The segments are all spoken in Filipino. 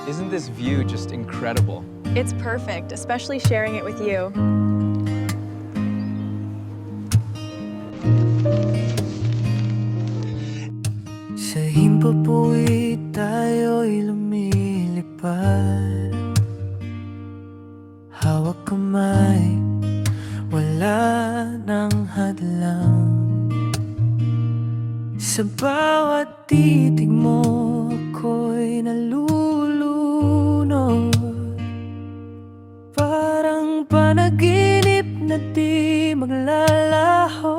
Isn't this view just incredible? It's perfect, especially sharing it with you. Sa himpapawid tayo'y lumilipad. Hawak kamay, wala nang hadlang. Sa bawat titig mo ako'y nalulunod. Parang panaginip na di maglalaho.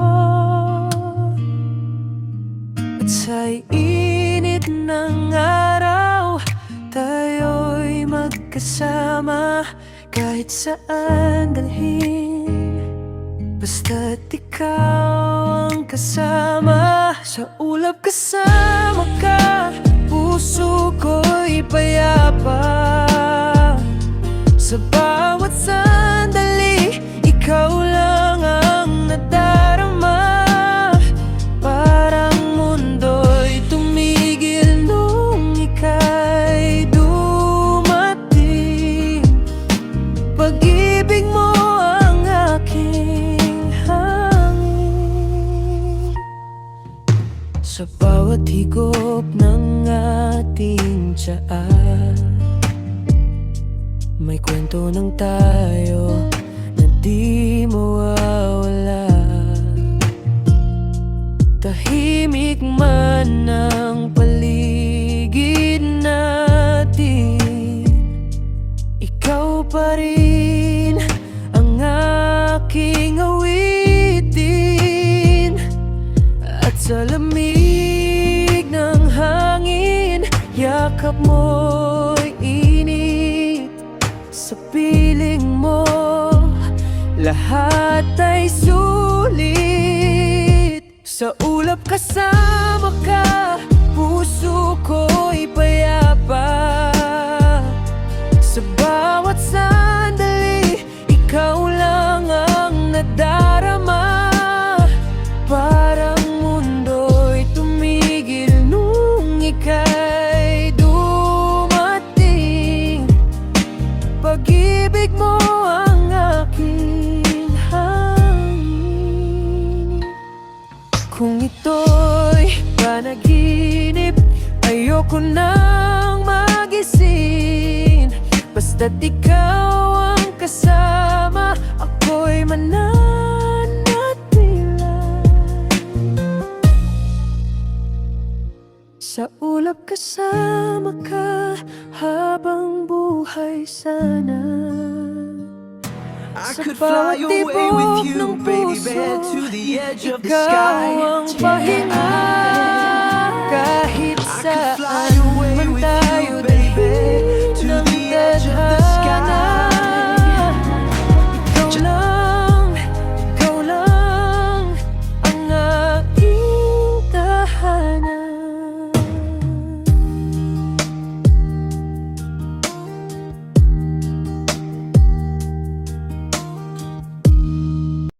At sa'y init ng araw, tayo'y magkasama. Kahit saan dalhin, basta't ikaw ang kasama. Sa ulap kasama ka, puso ko'y payapa. Sa bawat sandali, ikaw lang ang nadarama. Parang mundo'y tumigil nung ika'y dumating. Pag-ibig mo ang aking hangin. Sa bawat higop ng ating tiyan, may kwento ng tayo na di mawawala. Tahimik man ang paligid natin, ikaw pa rin ang aking awitin. At sa lamig ng hangin, yakap mo'y init. Sa piling mo, lahat ay sulit. Sa ulap kasama ka, puso ko'y payapa. Sa bawat sandali, ikaw lang ang nadarama. Parang mundo'y tumigil nung ika'y dumating. Pag-ibig mo ang aking hangin. Kung ito'y panaginip, ayoko nang magising. Basta't ikaw ang kasama, ako'y mananatili. Sa ulap kasama ka, habang buhay sana. I Sa could fly bawat away with tibok you, ng baby, puso, to the edge of the ikaw sky. ang pahinga.